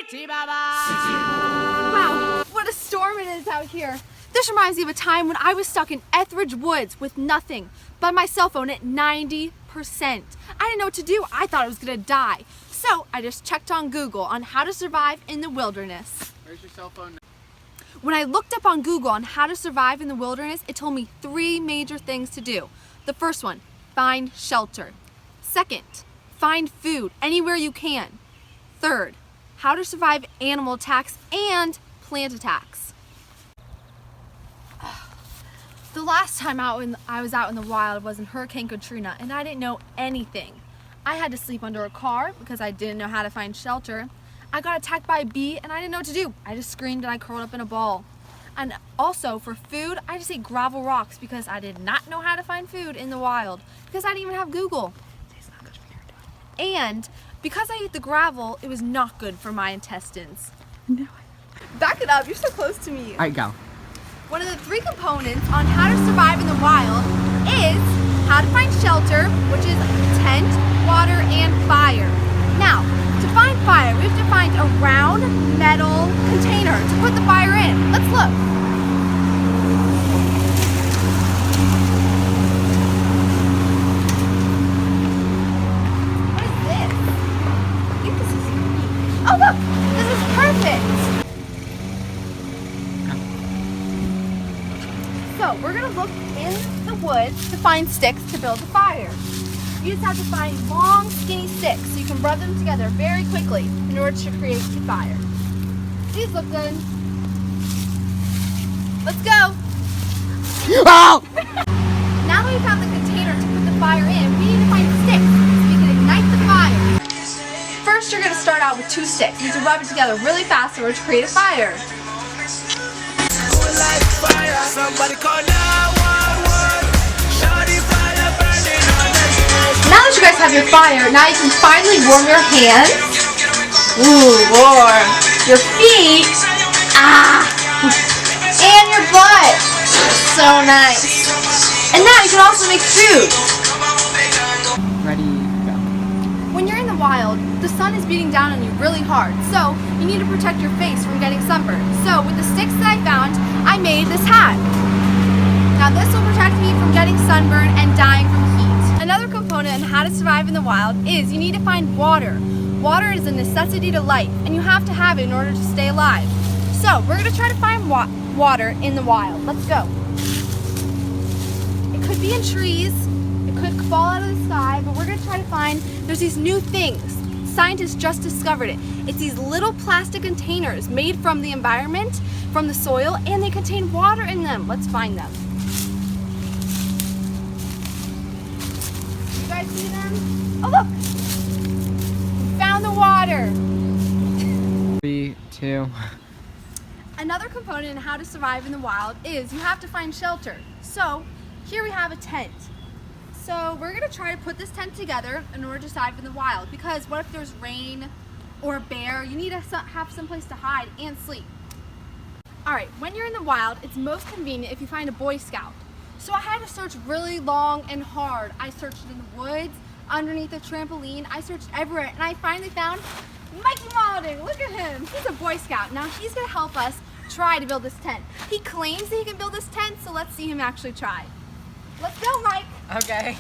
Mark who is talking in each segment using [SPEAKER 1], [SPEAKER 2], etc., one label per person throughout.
[SPEAKER 1] City Baba!
[SPEAKER 2] Wow, what a storm it is out here. This reminds me of a time when I was stuck in Etheridge Woods with nothing but my cell phone at 90%. I didn't know what to do. I thought I was gonna die. So I just checked on Google on how to survive in the wilderness.
[SPEAKER 1] Where's your cell phone?
[SPEAKER 2] When I looked up on Google on how to survive in the wilderness, it told me 3 major things to do. The first one, find shelter. Second, find food anywhere you can. Third, how to survive animal attacks and plant attacks. The last time I was out in the wild was in Hurricane Katrina, and I didn't know anything. I had to sleep under a car because I didn't know how to find shelter. I got attacked by a bee and I didn't know what to do. I just screamed and I curled up in a ball. And also for food, I just ate gravel rocks because I did not know how to find food in the wild because I didn't even have Google. And because I ate the gravel, it was not good for my intestines.
[SPEAKER 3] No.
[SPEAKER 2] Back it up, you're so close to me.
[SPEAKER 3] All right, go.
[SPEAKER 2] One of the 3 components on how to survive in the wild is how to find shelter, which is tent, water, and fire. Now, to find fire, we have to find a round metal container to put the fire in. Let's look. What is this? I think this is unique. Oh look, this is perfect. So we're gonna look in the woods to find sticks to build a fire. You just have to find long, skinny sticks so you can rub them together very quickly in order to create the fire. These look good. Let's go.
[SPEAKER 3] Oh!
[SPEAKER 2] Now that we found the container to put the fire in, we need to find sticks so we can ignite the fire. First, you're gonna start out with 2 sticks. You need to rub it together really fast in order to create a fire. Now that you guys have your fire, now you can finally warm your hands. Ooh, warm. Your feet. Ah. And your butt. So nice. And now you can also make food.
[SPEAKER 3] Ready, go.
[SPEAKER 2] When you're in the wild, the sun is beating down on you really hard, so you need to protect your face from getting sunburned. So with the sticks that I found, I made this hat. Now this will protect me from getting sunburned and dying from heat. Another component in how to survive in the wild is you need to find water. Water is a necessity to life, and you have to have it in order to stay alive. So we're going to try to find water in the wild. Let's go. It could be in trees, it could fall out of the sky, but we're going to try to find, there's these new things. Scientists just discovered it. It's these little plastic containers made from the environment, from the soil, and they contain water in them. Let's find them. You guys see them? Oh look! We found the water!
[SPEAKER 3] 3, 2.
[SPEAKER 2] Another component in how to survive in the wild is you have to find shelter. So here we have a tent. So we're gonna try to put this tent together in order to survive in the wild, because what if there's rain or a bear? You need to have some place to hide and sleep. Alright, when you're in the wild, it's most convenient if you find a Boy Scout. So I had to search really long and hard. I searched in the woods, underneath the trampoline, I searched everywhere, and I finally found Mikey Malding. Look at him, he's a Boy Scout. Now he's gonna help us try to build this tent. He claims that he can build this tent, so let's see him actually try. Let's go, Mike.
[SPEAKER 3] Okay.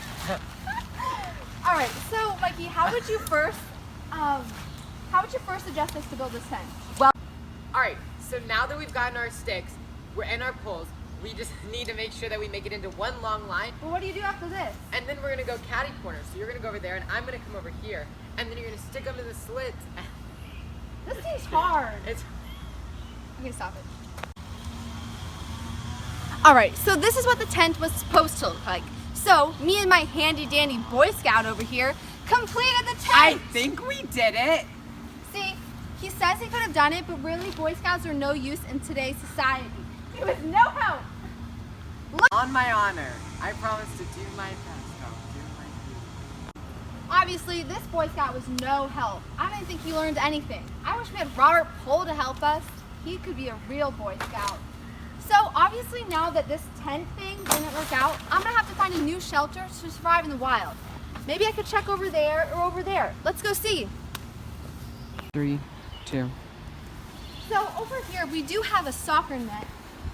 [SPEAKER 2] All right, so Mikey, how would you first suggest us to build this tent?
[SPEAKER 4] Well, alright, so now that we've gotten our sticks, we're in our poles, we just need to make sure that we make it into one long line,
[SPEAKER 2] Well, what do you do after this?
[SPEAKER 4] and then we're going to go catty corner. So you're going to go over there, and I'm going to come over here, and then you're going to stick them in the slits.
[SPEAKER 2] This seems hard.
[SPEAKER 4] It's
[SPEAKER 2] Okay, stop it. All right, so this is what the tent was supposed to look like. So me and my handy dandy Boy Scout over here completed the tent.
[SPEAKER 3] I think we did it.
[SPEAKER 2] See, he says he could have done it, but really Boy Scouts are no use in today's society. He was no help.
[SPEAKER 3] On my honor, I promise to do my best. I'll do my best.
[SPEAKER 2] Obviously, this Boy Scout was no help. I didn't think he learned anything. I wish we had Robert Pole to help us. He could be a real Boy Scout. So obviously now that this tent thing didn't work out, I'm gonna have to find a new shelter to survive in the wild. Maybe I could check over there or over there. Let's go see.
[SPEAKER 3] 3, 2,
[SPEAKER 2] So over here we do have a soccer net.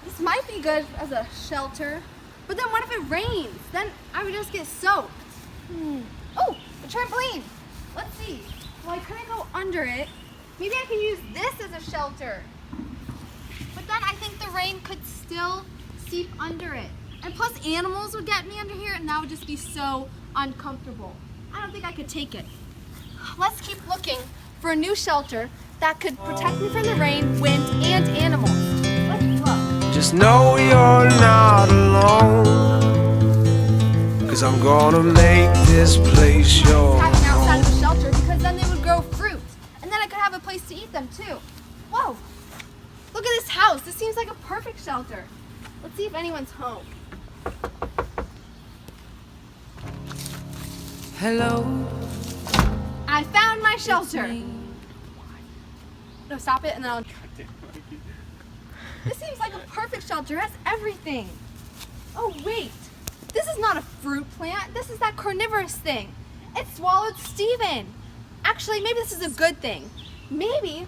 [SPEAKER 2] This might be good as a shelter, but then what if it rains? Then I would just get soaked. Oh, a trampoline. Let's see. Well, I couldn't go under it. Maybe I can use this as a shelter. But then I think the rain could still seep under it. And plus animals would get me under here and that would just be so uncomfortable. I don't think I could take it. Let's keep looking for a new shelter that could protect me from the rain, wind, and animals. Let's look.
[SPEAKER 1] Just know you're not alone, 'cause I'm gonna make this place yours.
[SPEAKER 2] Having outside of the shelter because then they would grow fruit. And then I could have a place to eat them too. Whoa, look at this house. This seems like a perfect shelter. Let's see if anyone's home.
[SPEAKER 1] Hello.
[SPEAKER 2] I found my shelter. No, stop it and then I'll... This seems like a perfect shelter. It has everything. Oh wait, this is not a fruit plant. This is that carnivorous thing. It swallowed Steven. Actually, maybe this is a good thing. Maybe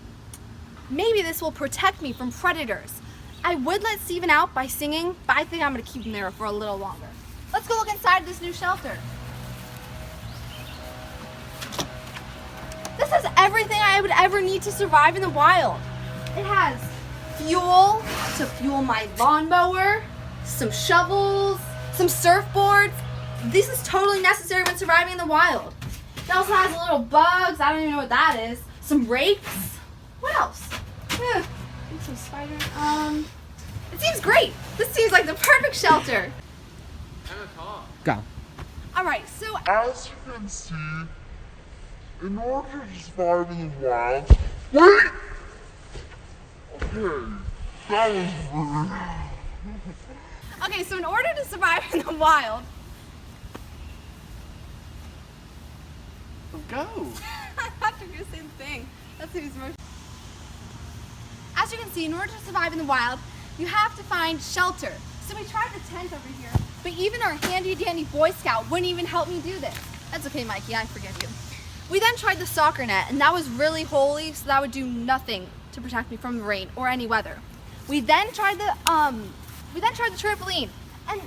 [SPEAKER 2] this will protect me from predators. I would let Steven out by singing, but I think I'm gonna keep him there for a little longer. Let's go look inside this new shelter. This has everything I would ever need to survive in the wild. It has fuel to fuel my lawnmower, some shovels, some surfboards. This is totally necessary when surviving in the wild. It also has little bugs, I don't even know what that is. Some rakes. What else? Some spiders. It seems great. This seems like the perfect shelter.
[SPEAKER 4] Emma, call.
[SPEAKER 1] Go.
[SPEAKER 2] Alright, so
[SPEAKER 5] As you can see, in order to survive in the wild, wait! Okay, that was rude.
[SPEAKER 2] okay, so in order to survive in the wild,
[SPEAKER 3] Go.
[SPEAKER 2] I thought you were gonna say the thing. That's who's most. As you can see, in order to survive in the wild, you have to find shelter. So we tried the tent over here, but even our handy dandy Boy Scout wouldn't even help me do this. That's okay, Mikey, I forgive you. We then tried the soccer net, and that was really holy, so that would do nothing to protect me from the rain or any weather. We then tried the trampoline, and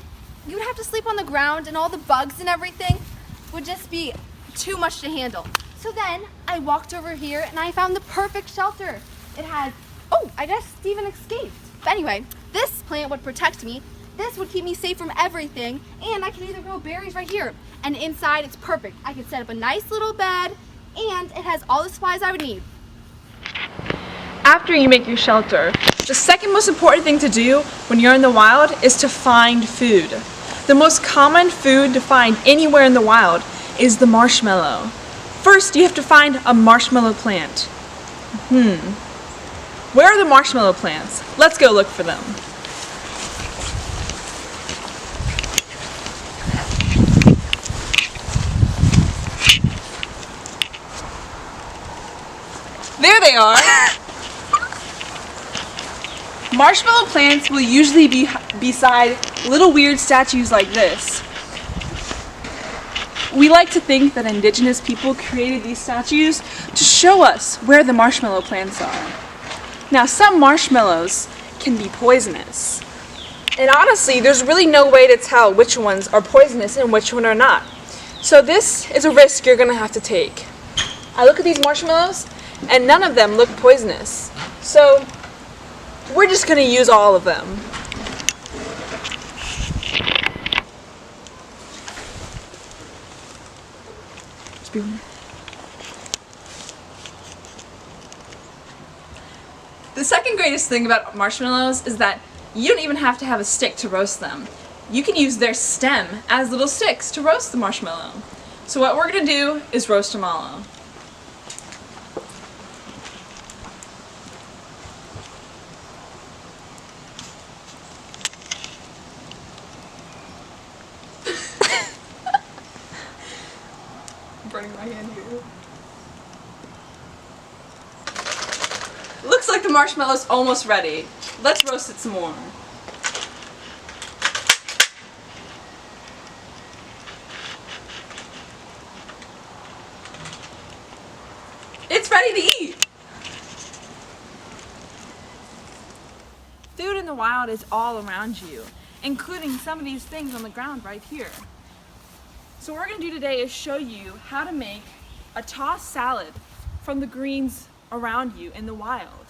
[SPEAKER 2] you would have to sleep on the ground, and all the bugs and everything would just be too much to handle. So then I walked over here and I found the perfect shelter. It has, oh, I guess Steven escaped. But anyway, this plant would protect me. This would keep me safe from everything. And I can either grow berries right here. And inside it's perfect. I could set up a nice little bed and it has all the supplies I would need.
[SPEAKER 6] After you make your shelter, the second most important thing to do when you're in the wild is to find food. The most common food to find anywhere in the wild is the marshmallow. First, you have to find a marshmallow plant. Where are the marshmallow plants? Let's go look for them. There they are! Marshmallow plants will usually be beside little weird statues like this. We like to think that indigenous people created these statues to show us where the marshmallow plants are. Now, some marshmallows can be poisonous. And honestly, there's really no way to tell which ones are poisonous and which one are not. So this is a risk you're gonna have to take. I look at these marshmallows and none of them look poisonous. So we're just gonna use all of them. The second greatest thing about marshmallows is that you don't even have to have a stick to roast them. You can use their stem as little sticks to roast the marshmallow. So what we're gonna do is roast them all. Burning my hand here. Looks like the marshmallow's almost ready. Let's roast it some more. It's ready to eat! wild is all around you, including some of these things on the ground right here. So what we're going to do today is show you how to make a tossed salad from the greens around you in the wild.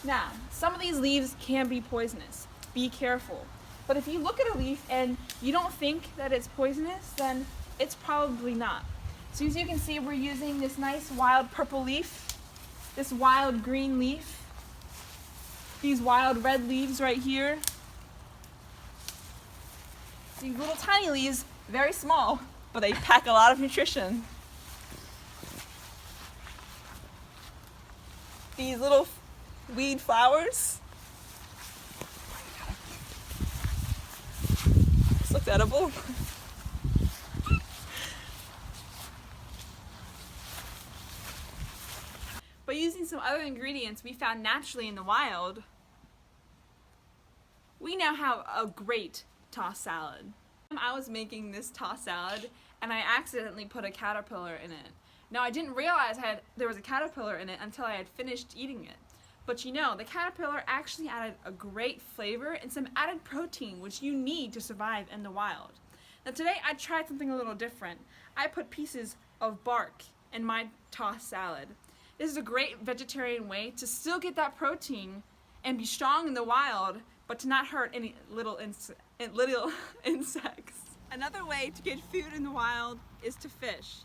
[SPEAKER 6] Now, some of these leaves can be poisonous. Be careful. But if you look at a leaf and you don't think that it's poisonous, then it's probably not. So as you can see, we're using this nice wild purple leaf, this wild green leaf, these wild red leaves right here. These little tiny leaves, very small, but they pack a lot of nutrition. These little weed flowers. This looks edible. By using some other ingredients we found naturally in the wild, we now have a great tossed salad. I was making this tossed salad and I accidentally put a caterpillar in it. Now I didn't realize there was a caterpillar in it until I had finished eating it. But you know, the caterpillar actually added a great flavor and some added protein which you need to survive in the wild. Now today I tried something a little different. I put pieces of bark in my tossed salad. This is a great vegetarian way to still get that protein and be strong in the wild, but to not hurt any little insects. Another way to get food in the wild is to fish.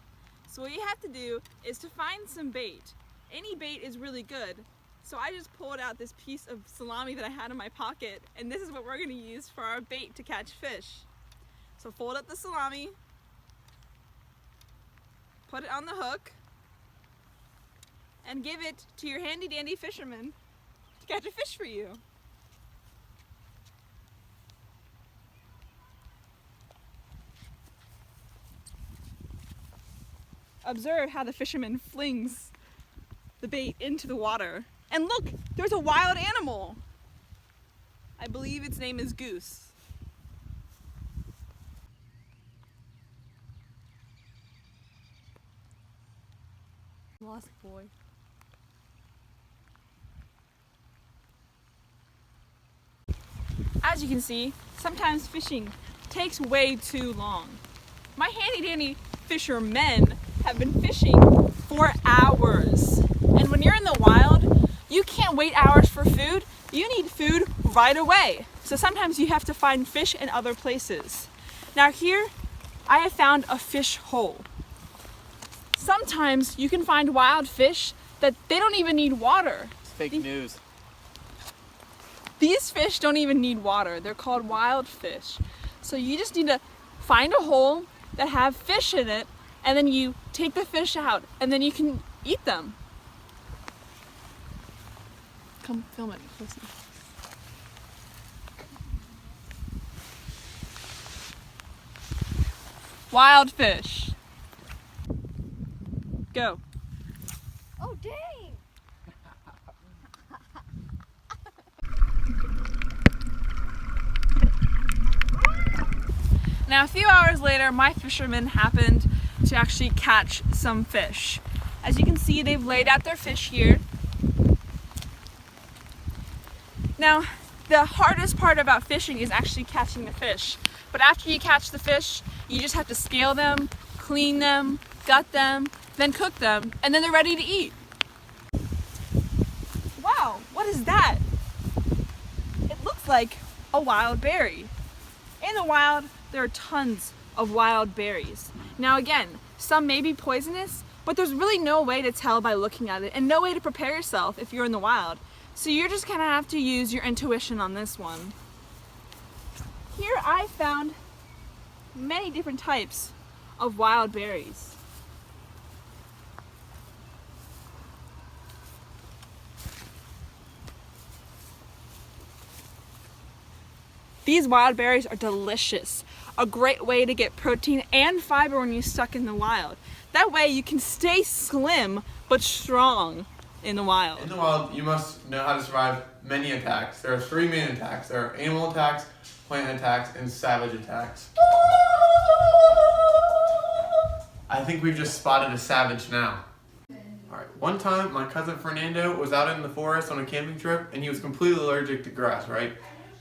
[SPEAKER 6] So what you have to do is to find some bait. Any bait is really good. So I just pulled out this piece of salami that I had in my pocket, and this is what we're going to use for our bait to catch fish. So fold up the salami, put it on the hook, and give it to your handy dandy fisherman to catch a fish for you. Observe how the fisherman flings the bait into the water. And look, there's a wild animal. I believe its name is goose. Lost boy. As you can see, sometimes fishing takes way too long. My handy dandy fishermen have been fishing for hours. And when you're in the wild, you can't wait hours for food. You need food right away. So sometimes you have to find fish in other places. Now here, I have found a fish hole. Sometimes you can find wild fish that they don't even need water.
[SPEAKER 3] It's fake news.
[SPEAKER 6] These fish don't even need water. They're called wild fish. So you just need to find a hole that have fish in it, and then you take the fish out, and then you can eat them. Come film it closely. Wild fish. Go.
[SPEAKER 2] Oh, dang!
[SPEAKER 6] Now a few hours later, my fishermen happened to actually catch some fish. As you can see, they've laid out their fish here. Now, the hardest part about fishing is actually catching the fish. But after you catch the fish, you just have to scale them, clean them, gut them, then cook them, and then they're ready to eat. Wow, what is that? It looks like a wild berry. In the wild, there are tons of wild berries. Now again, some may be poisonous, but there's really no way to tell by looking at it and no way to prepare yourself if you're in the wild. So you're just gonna have to use your intuition on this one. Here I found many different types of wild berries. These wild berries are delicious. A great way to get protein and fiber when you're stuck in the wild. That way you can stay slim but strong in the wild.
[SPEAKER 7] In the wild, you must know how to survive many attacks. There are 3 main attacks. There are animal attacks, plant attacks, and savage attacks. I think we've just spotted a savage now. Alright, one time my cousin Fernando was out in the forest on a camping trip and he was completely allergic to grass, right?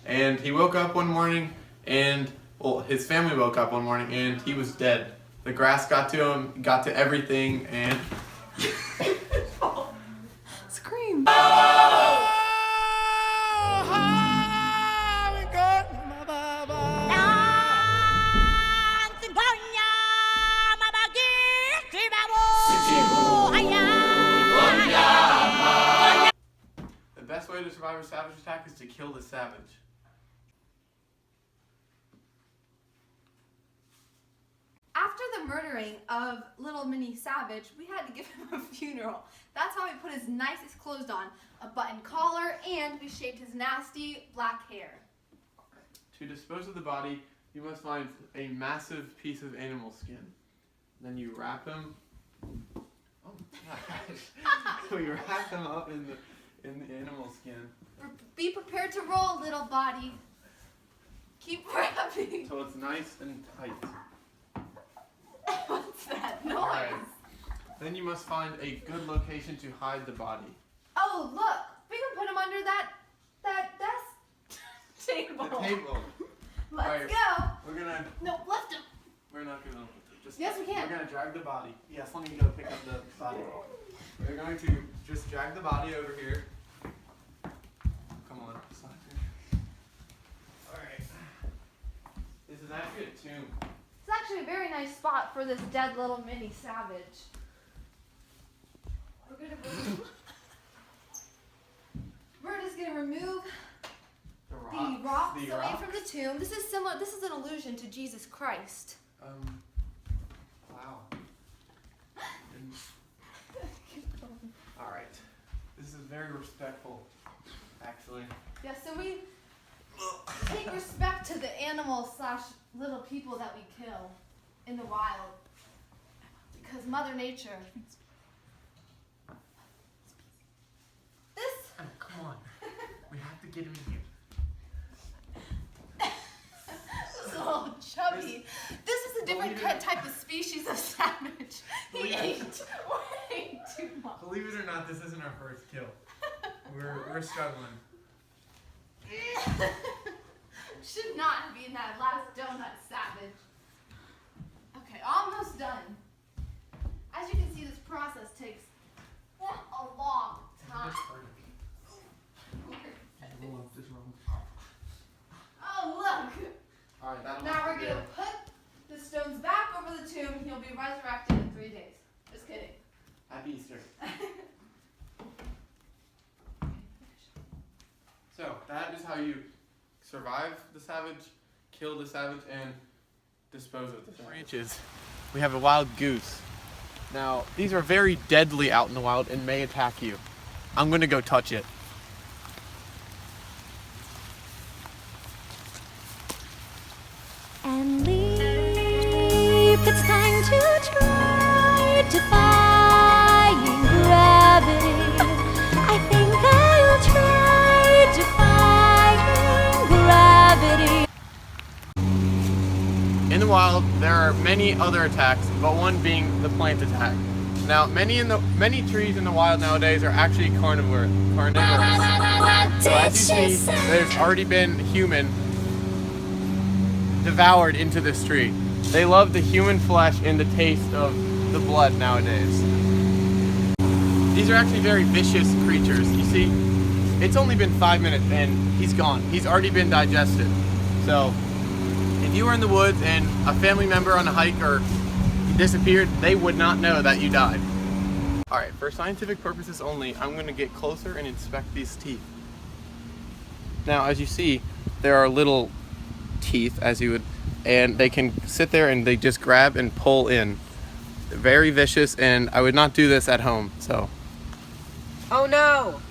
[SPEAKER 7] And he woke up one morning and, well, his family woke up one morning and he was dead. The grass got to him, got to everything, and
[SPEAKER 6] Scream.
[SPEAKER 7] the best way to survive a savage attack is to kill the savage.
[SPEAKER 2] After the murdering of little mini Savage, we had to give him a funeral. That's how we put his nicest clothes on, a button collar, and we shaved his nasty black hair.
[SPEAKER 7] To dispose of the body, you must find a massive piece of animal skin. Then you wrap him. Oh my gosh! We wrap him up in the animal skin
[SPEAKER 2] Be prepared to roll, little body. Keep wrapping.
[SPEAKER 7] until it's nice and tight.
[SPEAKER 2] What's that noise?
[SPEAKER 7] Alright. Then you must find a good location to hide the body.
[SPEAKER 2] Oh, look! We can put him under that desk table.
[SPEAKER 7] The table.
[SPEAKER 2] Let's
[SPEAKER 7] Alright.
[SPEAKER 2] go.
[SPEAKER 7] We're gonna.
[SPEAKER 2] No, lift him.
[SPEAKER 7] We're not gonna. Just.
[SPEAKER 2] Yes, we can.
[SPEAKER 7] We're gonna drag the body. Yes, let me go pick up the body. We're going to just drag the body over here. Come on, slide here. Alright. This is actually a tomb.
[SPEAKER 2] It's actually a very nice spot for this dead little mini Savage. We're just gonna remove
[SPEAKER 7] The
[SPEAKER 2] the
[SPEAKER 7] rocks.
[SPEAKER 2] rocks
[SPEAKER 7] The
[SPEAKER 2] away
[SPEAKER 7] rocks.
[SPEAKER 2] from the tomb. This is similar. This is an allusion to Jesus Christ.
[SPEAKER 7] Wow. Alright. This is very respectful, actually.
[SPEAKER 2] Yeah, so we take respect to the animals / little people that we kill in the wild. Because Mother Nature. This
[SPEAKER 7] Come on. We have to get him in here.
[SPEAKER 2] is a little chubby. This is a different type of species of savage. He ate way too much.
[SPEAKER 7] Believe it or not, this isn't our first kill. We're struggling.
[SPEAKER 2] Should not be in that last donut, Savage. Okay, almost done. As you can see, this process takes a long time. Oh, look!
[SPEAKER 7] Alright, that'll
[SPEAKER 2] Now
[SPEAKER 7] have
[SPEAKER 2] we're
[SPEAKER 7] to
[SPEAKER 2] gonna
[SPEAKER 7] go.
[SPEAKER 2] put the stones back over the tomb and he'll be resurrected in 3 days. Just kidding.
[SPEAKER 7] Happy Easter. So, that is how you survive the savage, kill the savage, and dispose of the savage. Branches. We have a wild goose. Now, these are very deadly out in the wild and may attack you. I'm gonna go touch it.
[SPEAKER 8] And leap, it's time to try defying gravity. I think I'll try defying gravity.
[SPEAKER 7] In the wild, there are many other attacks, but one being the plant attack. Now, many trees in the wild nowadays are actually carnivorous. So as you see, there's already been human devoured into this tree. They love the human flesh and the taste of the blood nowadays. These are actually very vicious creatures. You see, it's only been 5 minutes and he's gone. He's already been digested. So, if you were in the woods and a family member on a hike or you disappeared, they would not know that you died. Alright, for scientific purposes only, I'm going to get closer and inspect these teeth. Now, as you see, there are little teeth, and they can sit there and they just grab and pull in. They're very vicious, and I would not do this at home, so.
[SPEAKER 4] Oh no!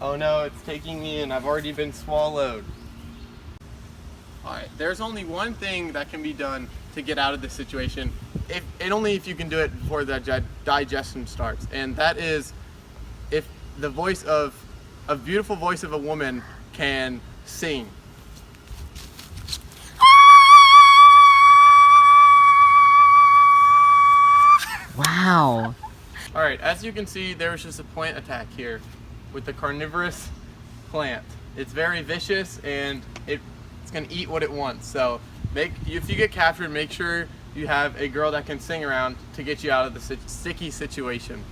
[SPEAKER 7] Oh no, it's taking me in. I've already been swallowed. Alright, there's only one thing that can be done to get out of this situation, only if you can do it before the digestion starts, and that is if the voice of a beautiful voice of a woman can sing.
[SPEAKER 4] Wow.
[SPEAKER 7] Alright, as you can see, there was just a plant attack here with the carnivorous plant. It's very vicious and it's gonna eat what it wants. So if you get captured, make sure you have a girl that can sing around to get you out of the sticky situation.